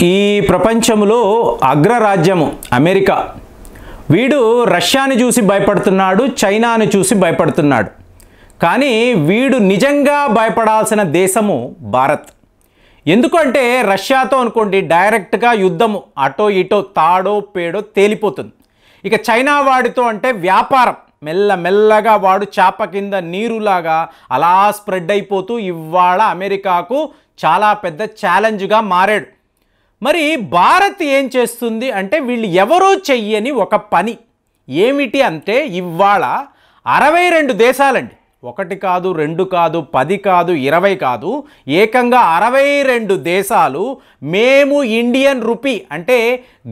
ఈ ప్రపంచంలో అగ్రరాజ్యము అమెరికా వీడు రష్యాని చూసి భయపడుతున్నాడు, చైనాని చూసి భయపడుతున్నాడు. కానీ వీడు నిజంగా భయపడాల్సిన దేశము భారత్. ఎందుకంటే రష్యాతో అనుకోండి డైరెక్ట్గా యుద్ధము అటో ఇటో తాడో పేడో తేలిపోతుంది. ఇక చైనా వాడితో అంటే వ్యాపారం మెల్లమెల్లగా వాడు చేప కింద నీరులాగా అలా స్ప్రెడ్ అయిపోతూ ఇవాళ అమెరికాకు చాలా పెద్ద ఛాలెంజ్గా మారాడు. మరి భారత్ ఏం చేస్తుంది అంటే వీళ్ళు ఎవరూ చెయ్యని ఒక పని ఏమిటి అంటే ఇవాళ 62 దేశాలండి, 1 కాదు 2 కాదు 10 కాదు 20 కాదు, ఏకంగా 62 దేశాలు మేము ఇండియన్ రూపీ అంటే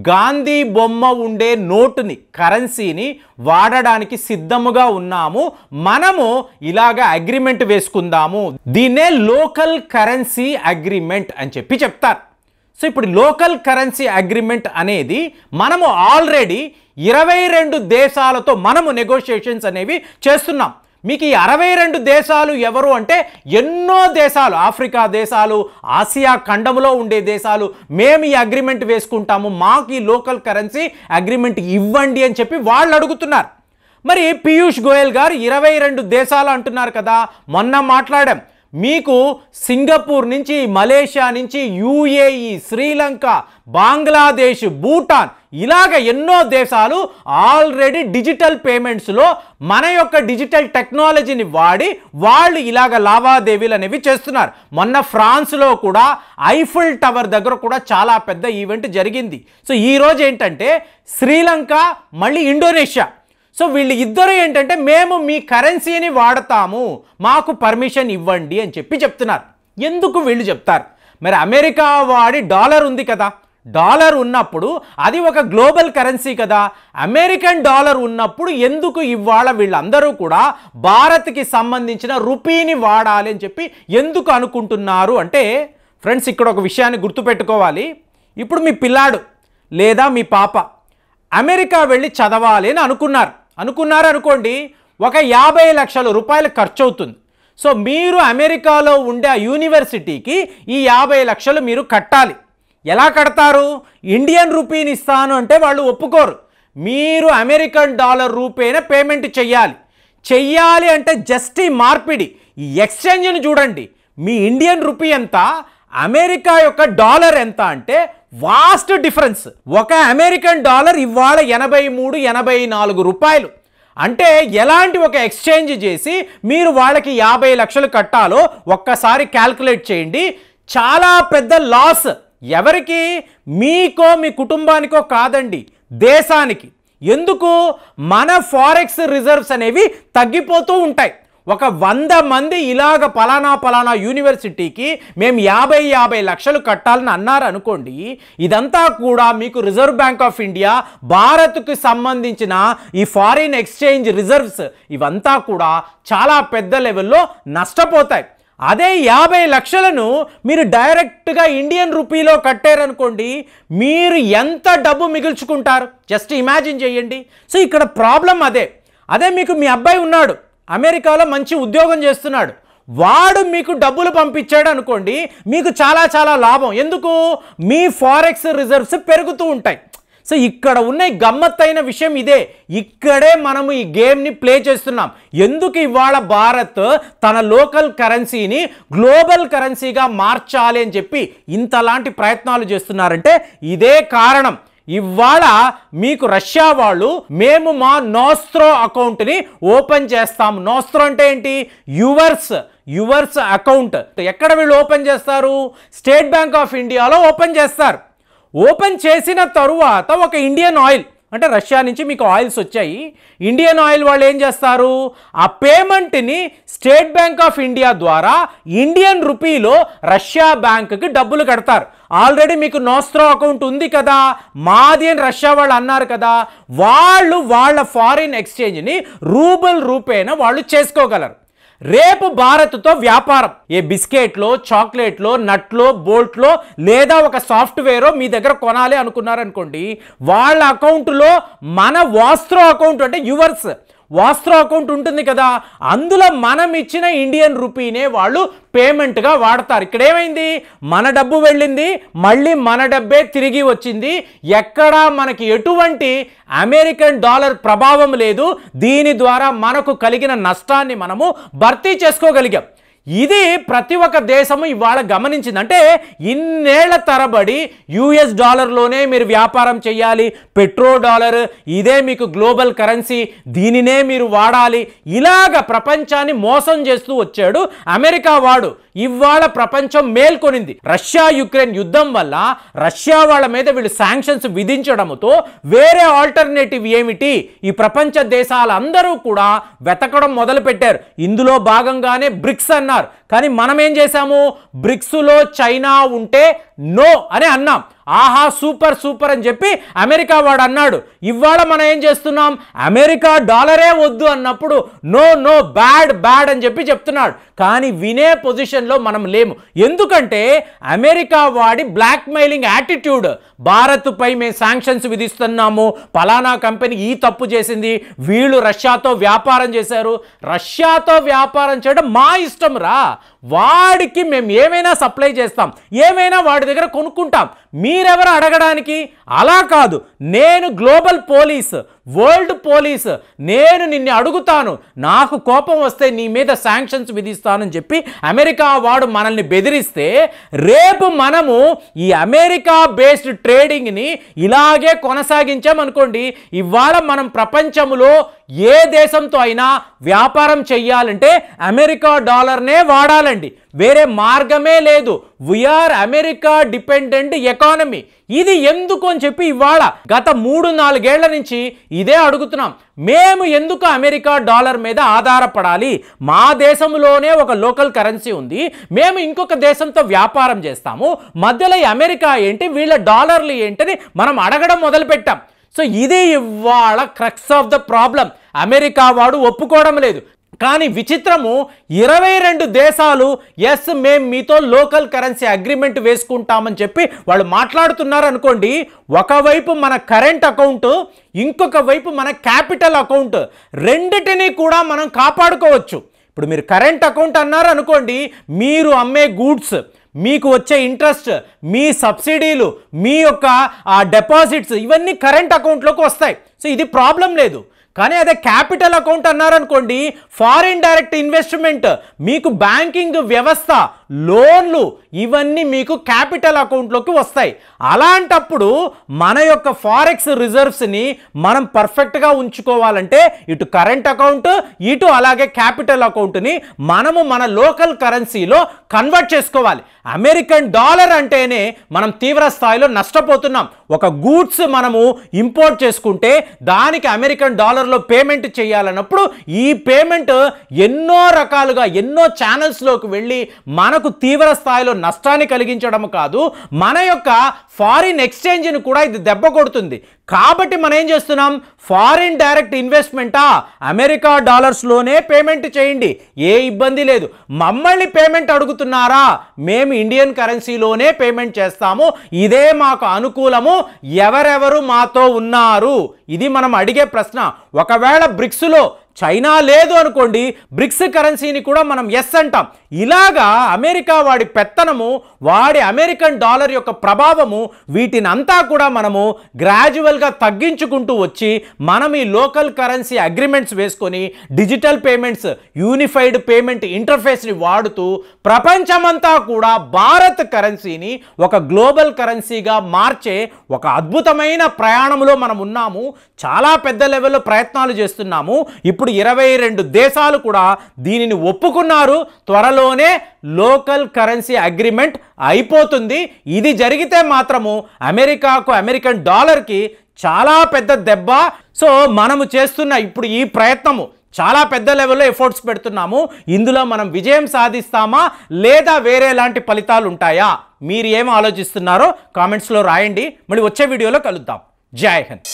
గాంధీ బొమ్మ ఉండే నోటుని కరెన్సీని వాడడానికి సిద్ధముగా ఉన్నాము, మనము ఇలాగా అగ్రిమెంట్ వేసుకుందాము, దీన్నే లోకల్ కరెన్సీ అగ్రిమెంట్ అని చెప్తారు. సో ఇప్పుడు లోకల్ కరెన్సీ అగ్రిమెంట్ అనేది మనము ఆల్రెడీ 22 దేశాలతో మనము నెగోషియేషన్స్ అనేవి చేస్తున్నాం. మీకు ఈ 62 దేశాలు ఎవరు అంటే ఎన్నో దేశాలు, ఆఫ్రికా దేశాలు, ఆసియా ఖండంలో ఉండే దేశాలు మేము ఈ అగ్రిమెంట్ వేసుకుంటాము, మాకు ఈ లోకల్ కరెన్సీ అగ్రిమెంట్ ఇవ్వండి అని చెప్పి వాళ్ళు అడుగుతున్నారు. మరి పీయూష్ గోయల్ గారు 22 దేశాలు అంటున్నారు కదా, మొన్న మాట్లాడాం. మీకు సింగపూర్ నుంచి, మలేషియా నుంచి, యూఏఈ, శ్రీలంక, బంగ్లాదేశ్, భూటాన్ ఇలాగ ఎన్నో దేశాలు ఆల్రెడీ డిజిటల్ పేమెంట్స్లో మన యొక్క డిజిటల్ టెక్నాలజీని వాడి వాళ్ళు ఇలాగ లావాదేవీలు అనేవి చేస్తున్నారు. మొన్న ఫ్రాన్స్లో కూడా ఐఫిల్ టవర్ దగ్గర కూడా చాలా పెద్ద ఈవెంట్ జరిగింది. సో ఈరోజు ఏంటంటే శ్రీలంక మళ్ళీ ఇండోనేషియా, సో వీళ్ళు ఇద్దరు ఏంటంటే మేము మీ కరెన్సీని వాడతాము, మాకు పర్మిషన్ ఇవ్వండి అని చెప్తున్నారు. ఎందుకు వీళ్ళు చెప్తారు? మరి అమెరికా వాడి డాలర్ ఉంది కదా, డాలర్ ఉన్నప్పుడు అది ఒక గ్లోబల్ కరెన్సీ కదా, అమెరికన్ డాలర్ ఉన్నప్పుడు ఎందుకు ఇవాళ వీళ్ళందరూ కూడా భారత్కి సంబంధించిన రూపీని వాడాలి అని చెప్పి ఎందుకు అనుకుంటున్నారు అంటే ఫ్రెండ్స్ ఇక్కడ ఒక విషయాన్ని గుర్తుపెట్టుకోవాలి. ఇప్పుడు మీ పిల్లాడు లేదా మీ పాప అమెరికా వెళ్ళి చదవాలి అని అనుకోండి, ఒక 50 లక్షల రూపాయలు ఖర్చు అవుతుంది. సో మీరు అమెరికాలో ఉండే ఆ యూనివర్సిటీకి ఈ 50 లక్షలు మీరు కట్టాలి. ఎలా కడతారు? ఇండియన్ రూపీని ఇస్తాను అంటే వాళ్ళు ఒప్పుకోరు, మీరు అమెరికన్ డాలర్ రూపేనే పేమెంట్ చెయ్యాలి అంటే జస్ట్ ఈ మార్పిడి, ఈ ఎక్స్చేంజ్ని చూడండి. మీ ఇండియన్ రూపీ ఎంత, అమెరికా యొక్క డాలర్ ఎంత అంటే వాస్ట్ డిఫరెన్స్. ఒక అమెరికన్ డాలర్ ఇవాళ 83-84 రూపాయలు. అంటే ఎలాంటి ఒక ఎక్స్చేంజ్ చేసి మీరు వాళ్ళకి 50 లక్షలు కట్టాలో ఒక్కసారి క్యాల్కులేట్ చేయండి. చాలా పెద్ద లాస్. ఎవరికి? మీకో మీ కుటుంబానికో కాదండి, దేశానికి. ఎందుకు? మన ఫారెక్స్ రిజర్వ్స్ అనేవి తగ్గిపోతూ ఉంటాయి. ఒక 100 మంది ఇలాగ పలానా యూనివర్సిటీకి మేము 50 లక్షలు కట్టాలని అన్నారు అనుకోండి, ఇదంతా కూడా మీకు రిజర్వ్ బ్యాంక్ ఆఫ్ ఇండియా భారత్కు సంబంధించిన ఈ ఫారిన్ ఎక్స్చేంజ్ రిజర్వ్స్ ఇవంతా కూడా చాలా పెద్ద లెవెల్లో నష్టపోతాయి. అదే 50 లక్షలను మీరు డైరెక్ట్గా ఇండియన్ రూపీలో కట్టారనుకోండి, మీరు ఎంత డబ్బు మిగుల్చుకుంటారు జస్ట్ ఇమాజిన్ చేయండి. సో ఇక్కడ ప్రాబ్లం అదే మీకు మీ అబ్బాయి ఉన్నాడు, అమెరికాలో మంచి ఉద్యోగం చేస్తున్నాడు, వాడు మీకు డబ్బులు పంపించాడు అనుకోండి, మీకు చాలా లాభం. ఎందుకు? మీ ఫారెక్స్ రిజర్వ్స్ పెరుగుతూ ఉంటాయి. సో ఇక్కడ ఉన్న గమ్మత్తైన విషయం ఇదే. ఇక్కడే మనము ఈ గేమ్ని ప్లే చేస్తున్నాం. ఎందుకు ఇవాళ భారత్ తన లోకల్ కరెన్సీని గ్లోబల్ కరెన్సీగా మార్చాలి అని చెప్పి ఇంతలాంటి ప్రయత్నాలు చేస్తున్నారంటే ఇదే కారణం. ఇవాళ మీకు రష్యా వాళ్ళు మేము మా నోస్ట్రో అకౌంట్ని ఓపెన్ చేస్తాము. నోస్ట్రో అంటే ఏంటి? Yours account. ఎక్కడ వీళ్ళు ఓపెన్ చేస్తారు? స్టేట్ బ్యాంక్ ఆఫ్ ఇండియాలో ఓపెన్ చేస్తారు. ఓపెన్ చేసిన తరువాత ఒక ఇండియన్ ఆయిల్ అంటే రష్యా నుంచి మీకు ఆయిల్స్ వచ్చాయి, ఇండియన్ ఆయిల్ వాళ్ళు ఏం చేస్తారు? ఆ పేమెంట్ని స్టేట్ బ్యాంక్ ఆఫ్ ఇండియా ద్వారా ఇండియన్ రూపీలో రష్యా బ్యాంకుకి డబ్బులు కడతారు. ఆల్రెడీ మీకు నోస్ట్రో అకౌంట్ ఉంది కదా, మాది అని రష్యా వాళ్ళు అన్నారు కదా, వాళ్ళు వాళ్ళ ఫారిన్ ఎక్స్చేంజ్ని రూబుల్ రూపేన వాళ్ళు చేసుకోగలరు. రేపు భారత్తో వ్యాపారం, ఏ బిస్కెట్లో, చాక్లెట్లో, నట్లో, బోల్ట్లో లేదా ఒక సాఫ్ట్వేరో మీ దగ్గర కొనాలి అనుకున్నారనుకోండి, వాళ్ళ అకౌంట్లో మన వాస్ట్రో అకౌంట్ అంటే యువర్స్ వాస్త్రో అకౌంట్ ఉంటుంది కదా, అందులో మనం ఇచ్చిన ఇండియన్ రూపీనే వాళ్ళు పేమెంట్గా వాడతారు. ఇక్కడ ఏమైంది, మన డబ్బు వెళ్ళింది, మళ్ళీ మన డబ్బే తిరిగి వచ్చింది. ఎక్కడా మనకి ఎటువంటి అమెరికన్ డాలర్ ప్రభావం లేదు. దీని ద్వారా మనకు కలిగిన నష్టాన్ని మనము భర్తీ చేసుకోగలిగాం. ఇది ప్రతి ఒక్క దేశము ఇవాళ గమనించింది. అంటే ఇన్నేళ్ల తరబడి యుఎస్ డాలర్లోనే మీరు వ్యాపారం చేయాలి, పెట్రో డాలర్ ఇదే మీకు గ్లోబల్ కరెన్సీ, దీనినే మీరు వాడాలి, ఇలాగ ప్రపంచాన్ని మోసం చేస్తూ వచ్చాడు అమెరికా వాడు. ఇవాళ ప్రపంచం మేల్కొనింది. రష్యా యుక్రెయిన్ యుద్ధం వల్ల రష్యా వాళ్ళ మీద వీళ్ళు శాంక్షన్స్ విధించడంతో వేరే ఆల్టర్నేటివ్ ఏమిటి, ఈ ప్రపంచ దేశాలందరూ కూడా వెతకడం మొదలుపెట్టారు. ఇందులో భాగంగానే బ్రిక్స్ అన్నారు. కానీ మనం ఏం చేశాము, బ్రిక్స్లో చైనా ఉంటే నో అని అన్నాం. ఆహా సూపర్ సూపర్ అని చెప్పి అమెరికా వాడు అన్నాడు. ఇవాళ మనం ఏం చేస్తున్నాం, అమెరికా డాలరే వద్దు అన్నప్పుడు నో నో బ్యాడ్ బ్యాడ్ అని చెప్పి చెప్తున్నాడు. కానీ వినే పొజిషన్లో మనం లేము. ఎందుకంటే అమెరికా వాడి బ్లాక్మెయిలింగ్ యాటిట్యూడ్, భారత్పై మేము శాంక్షన్స్ విధిస్తున్నాము, పలానా కంపెనీ ఈ తప్పు చేసింది, వీళ్ళు రష్యాతో వ్యాపారం చేశారు, రష్యాతో వ్యాపారం చేయడం మా ఇష్టం రా, వాడికి మేము ఏమైనా సప్లై చేస్తాం, ఏమైనా వాడి దగ్గర కొనుక్కుంటాం, మీరెవరు అడగడానికి? అలా కాదు, నేను గ్లోబల్ పోలీస్, వరల్డ్ పోలీస్, నేను నిన్ను అడుగుతాను, నాకు కోపం వస్తే నీ మీద శాంక్షన్స్ విధిస్తానని చెప్పి అమెరికా వాడు మనల్ని బెదిరిస్తే, రేపు మనము ఈ అమెరికా బేస్డ్ ట్రేడింగ్ని ఇలాగే కొనసాగించామనుకోండి, ఇవాళ మనం ప్రపంచంలో ఏ దేశంతో అయినా వ్యాపారం చెయ్యాలంటే అమెరికా డాలర్నే వాడాలండి, వేరే మార్గమే లేదు. We are America dependent economy. ఇది ఎందుకు అని చెప్పి ఇవాళ గత 3-4 ఏళ్ల నుంచి ఇదే అడుగుతున్నాం. మేము ఎందుకు అమెరికా డాలర్ మీద ఆధారపడాలి? మా దేశంలోనే ఒక లోకల్ కరెన్సీ ఉంది, మేము ఇంకొక దేశంతో వ్యాపారం చేస్తాము, మధ్యలో అమెరికా ఏంటి, వీళ్ళ డాలర్లు ఏంటని మనం అడగడం మొదలుపెట్టాం. సో ఇది ఇవాళ crux of the problem. America వాడు ఒప్పుకోవడం లేదు. కానీ విచిత్రము, 22 దేశాలు ఎస్ మేము మీతో లోకల్ కరెన్సీ అగ్రిమెంట్ వేసుకుంటామని చెప్పి వాళ్ళు మాట్లాడుతున్నారు అనుకోండి. ఒకవైపు మన కరెంట్ అకౌంట్, ఇంకొక వైపు మన క్యాపిటల్ అకౌంట్, రెండిటిని కూడా మనం కాపాడుకోవచ్చు. ఇప్పుడు మీరు కరెంట్ అకౌంట్ అన్నారు అనుకోండి, మీరు అమ్మే గూడ్స్, మీకు వచ్చే ఇంట్రెస్ట్, మీ సబ్సిడీలు, మీ యొక్క డిపాజిట్స్ ఇవన్నీ కరెంట్ అకౌంట్లోకి వస్తాయి. సో ఇది ప్రాబ్లం లేదు. కానీ అదే క్యాపిటల్ అకౌంట్ అన్నారనుకోండి, ఫారిన్ డైరెక్ట్ ఇన్వెస్ట్మెంట్, మీకు బ్యాంకింగ్ వ్యవస్థ, లోన్లు ఇవన్నీ మీకు క్యాపిటల్ అకౌంట్లోకి వస్తాయి. అలాంటప్పుడు మన యొక్క ఫారెక్స్ రిజర్వ్స్ని మనం పర్ఫెక్ట్గా ఉంచుకోవాలంటే ఇటు కరెంట్ అకౌంట్, ఇటు అలాగే క్యాపిటల్ అకౌంట్ని మనము మన లోకల్ కరెన్సీలో కన్వర్ట్ చేసుకోవాలి. అమెరికన్ డాలర్ అంటేనే మనం తీవ్ర స్థాయిలో నష్టపోతున్నాం. ఒక గూడ్స్ మనము ఇంపోర్ట్ చేసుకుంటే దానికి అమెరికన్ డాలర్లో పేమెంట్ చేయాలన్నప్పుడు ఈ పేమెంట్ ఎన్నో రకాలుగా ఎన్నో ఛానల్స్లోకి వెళ్ళి మనకు తీవ్ర స్థాయిలో నష్టాన్ని కలిగించడం కాదు, మన యొక్క ఫారిన్ ఎక్స్చేంజ్ని కూడా ఇది దెబ్బ కొడుతుంది. కాబట్టి మనం ఏం చేస్తున్నాం, ఫారిన్ డైరెక్ట్ ఇన్వెస్ట్మెంటా అమెరికా డాలర్స్లోనే పేమెంట్ చేయండి, ఏ ఇబ్బంది లేదు. మమ్మల్ని పేమెంట్ అడుగుతున్నారా, మేము ఇండియన్ కరెన్సీలోనే పేమెంట్ చేస్తాము, ఇదే మాకు అనుకూలము, ఎవరెవరు మాతో ఉన్నారు, ఇది మనం అడిగే ప్రశ్న. ఒకవేళ బ్రిక్స్లో చైనా లేదు అనుకోండి, బ్రిక్స్ కరెన్సీని కూడా మనం ఎస్ అంటాం. ఇలాగా అమెరికా వాడి పెత్తనము, వాడి అమెరికన్ డాలర్ యొక్క ప్రభావము, వీటిని అంతా కూడా మనము గ్రాడ్యువల్గా తగ్గించుకుంటూ వచ్చి మనం ఈ లోకల్ కరెన్సీ అగ్రిమెంట్స్ వేసుకొని డిజిటల్ పేమెంట్స్, యూనిఫైడ్ పేమెంట్ ఇంటర్ఫేస్ని వాడుతూ ప్రపంచమంతా కూడా భారత్ కరెన్సీని ఒక గ్లోబల్ కరెన్సీగా మార్చే ఒక అద్భుతమైన ప్రయాణంలో మనం ఉన్నాము. చాలా పెద్ద లెవెల్లో ప్రయత్నాలు చేస్తున్నాము. ఇప్పుడు 22 దేశాలు కూడా దీనిని ఒప్పుకున్నారు. త్వరలోనే లోకల్ కరెన్సీ అగ్రిమెంట్ అయిపోతుంది. ఇది జరిగితే మాత్రము అమెరికాకు, అమెరికన్ డాలర్కి చాలా పెద్ద దెబ్బ. సో మనము చేస్తున్న ఇప్పుడు ఈ ప్రయత్నము చాలా పెద్ద లెవెల్లో ఎఫర్ట్స్ పెడుతున్నాము. ఇందులో మనం విజయం సాధిస్తామా లేదా వేరే ఎలాంటి ఫలితాలు ఉంటాయా? మీరు ఏం ఆలోచిస్తున్నారో కామెంట్స్లో రాయండి. మళ్ళీ వచ్చే వీడియోలో కలుద్దాం. జై హింద్.